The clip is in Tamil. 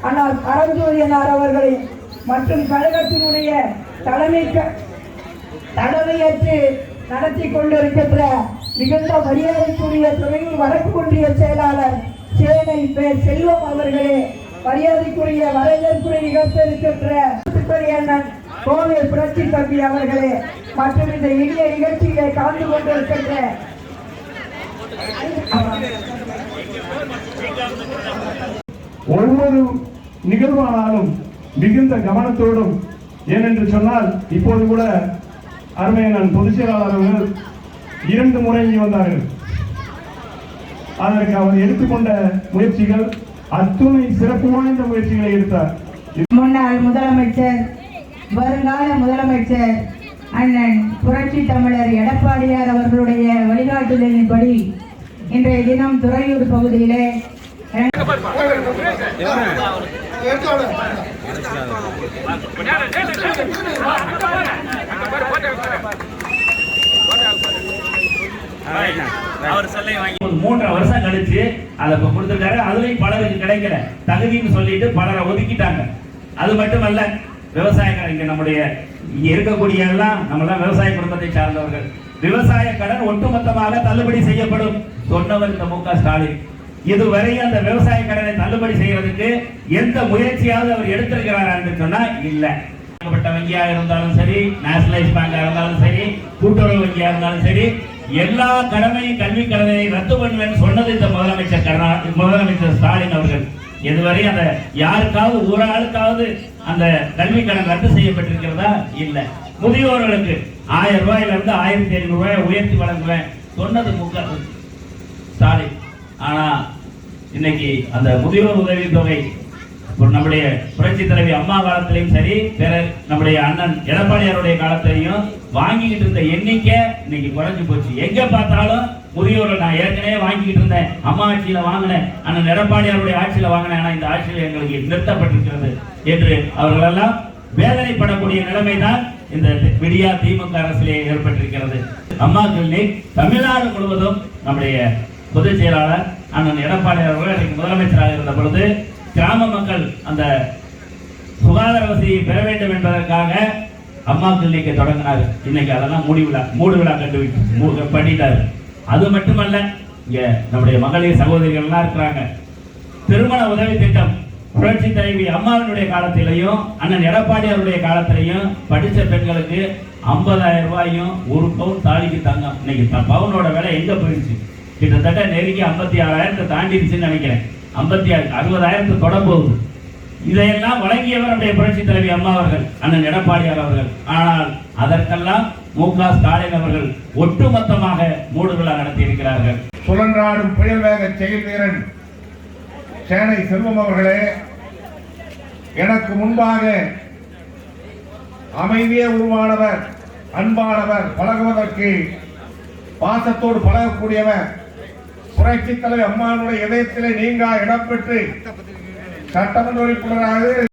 ஆனால் பரஞ்சோதியனார் அவர்களை மற்றும் கழகத்தினுடைய தலைமையேற்று நடத்தி கொண்டிருக்கின்ற மிகுந்த மரியாதைக்குரிய துறையூர் வடக்கு ஒன்றிய செயலாளர் சேனை பேர் செல்வம் அவர்களே, மரியாதைக்குரிய வரவேற்புரை நிகழ்த்திருக்கின்ற அண்ணன் கோவை புரட்சி தம்பி அவர்களே, மற்றும் இந்த இனிய நிகழ்ச்சியிலே கலந்து கொண்டிருக்கின்ற ஒவ்வொரு நிகழ்வானாலும் மிகுந்த கவனத்தோடும், ஏனென்று சொன்னால் இப்போது கூட அருமையண்ணன் பொதுச் செயலாளர் அவர்கள் 2 முறை இங்கே வந்தார்கள். அதற்கு அவர் எடுத்துக்கொண்ட முயற்சிகள் அத்துணை சிறப்பு வாய்ந்த முயற்சிகளை எடுத்தார். முன்னாள் முதலமைச்சர், வருங்கால முதலமைச்சர் அண்ணன் புரட்சி தமிழர் எடப்பாடியார் அவர்களுடைய வழிகாட்டுதலின்படி இன்றைய தினம் துறையூர் பகுதியிலே அவர் சொல்லை வாங்கி 3 வருஷம் கழிச்சு அதை கொடுத்திருக்காரு. அதுலயும் பலருக்கு கிடைக்கல, தகுதின்னு சொல்லிட்டு பலரை ஒதுக்கிட்டாங்க. அது மட்டுமல்ல, விவசாய இங்க நம்முடைய இங்க இருக்கக்கூடிய எல்லாம் நம்மளாம் விவசாய குடும்பத்தை சார்ந்தவர்கள். விவசாய கடன் ஒட்டுமொத்தமாக தள்ளுபடி செய்யப்படும் சொன்னவர் இந்த மு.க. ஸ்டாலின். இதுவரை அந்த விவசாய கடனை தள்ளுபடி செய்வதற்கு எந்த முயற்சியாவது அவர் எடுத்திருக்கிறாரா என்று சொன்னா இல்ல. வங்கியாக இருந்தாலும் சரி, நேஷனலைஸ் பேங்கா இருந்தாலும் சரி, கூட்டுறவு வங்கியா இருந்தாலும் சரி, எல்லா கடமையும் கல்வி கடனை ரத்து பண்ணுவேன் சொன்னது இந்த முதலமைச்சர் ஸ்டாலின் அவர்கள். இதுவரை அந்த யாருக்காவது ஒரு ஆளுக்காவது அந்த கல்வி கடன் ரத்து செய்யப்பட்டிருக்கிறதா இல்ல. முதியோர்களுக்கு 1000 ரூபாயில இருந்து 1500 ரூபாய் உயர்த்தி வழங்குவேன் சொன்னது மு.க. ஸ்டாலின். ஆனா இன்னைக்கு அந்த முதியோர் உதவி தொகை நம்முடைய புரட்சி தலைவி அம்மா காலத்திலையும் சரி, நம்முடைய அண்ணன் எடப்பாடியாருடைய காலத்திலையும் வாங்கிக்கிட்டு இருந்த எண்ணிக்கை இன்னைக்கு குறைஞ்சு போச்சு. எங்க பார்த்தாலும் முதியோர்கள் நான் ஏற்கனவே வாங்கிக்கிட்டு இருந்தேன், அம்மா ஆட்சியில வாங்கினேன், அண்ணன் எடப்பாடியாருடைய ஆட்சியில வாங்கினேன், ஆனா இந்த ஆட்சியில் எங்களுக்கு நிறுத்தப்பட்டிருக்கிறது என்று அவர்களெல்லாம் வேதனைப்படக்கூடிய நிலைமை தான் இந்த விடியா திமுக அரசிலே ஏற்பட்டிருக்கிறது. அம்மா கிளினிக் தமிழ்நாடு முழுவதும் நம்முடைய பொதுச் செயலாளர் அண்ணன் எடப்பாடியார் அவர்கள் முதலமைச்சராக இருந்த பொழுது கிராம மக்கள் அந்த சுகாதார வசதியை பெற வேண்டும் என்பதற்காக அம்மா கிளினிக்கை தொடங்கினார். இன்னைக்கு அதெல்லாம் மூடு விழா கண்டு பண்ணிட்டாரு. அது மட்டுமல்ல, இங்க நம்முடைய மகளிர் சகோதரிகள் எல்லாம் இருக்கிறாங்க. திருமண உதவி திட்டம் புரட்சி தலைவி அம்மாவினுடைய காலத்திலையும் அண்ணன் எடப்பாடியாருடைய காலத்திலையும் படிச்ச பெண்களுக்கு 50,000 ரூபாயும் 1 பவுன் தாலிக்கு தங்கம். இன்னைக்கு பவுனோட விலை எங்க போயிடுச்சு? கிட்டத்தட்ட நெருங்கி 56,000 தாண்டிடுச்சுன்னு நினைக்கிறேன். 60,000 தொட போகுது. இதையெல்லாம் வழங்கியவர் நம்முடைய புரட்சி தலைவி அம்மா அவர்கள், அண்ணன் எடப்பாடியார் அவர்கள். ஆனால் அதற்கெல்லாம் மு.க. ஸ்டாலின் அவர்கள் ஒட்டுமொத்தமாக மூடு விழா நடத்தி இருக்கிறார்கள். சுழன்றாடும் புயல் வேக செயல் வீரன் சேனை செல்வம் அவர்களே, எனக்கு முன்பாக அமைதியே உருவானவர், அன்பானவர், பழகுவதற்கு பாசத்தோடு பழகக்கூடியவர், புரட்சி தலைவர் அம்மானுடைய இதயத்திலே நீங்கா இடம் பெற்று சட்டமன்ற உறுப்பினராக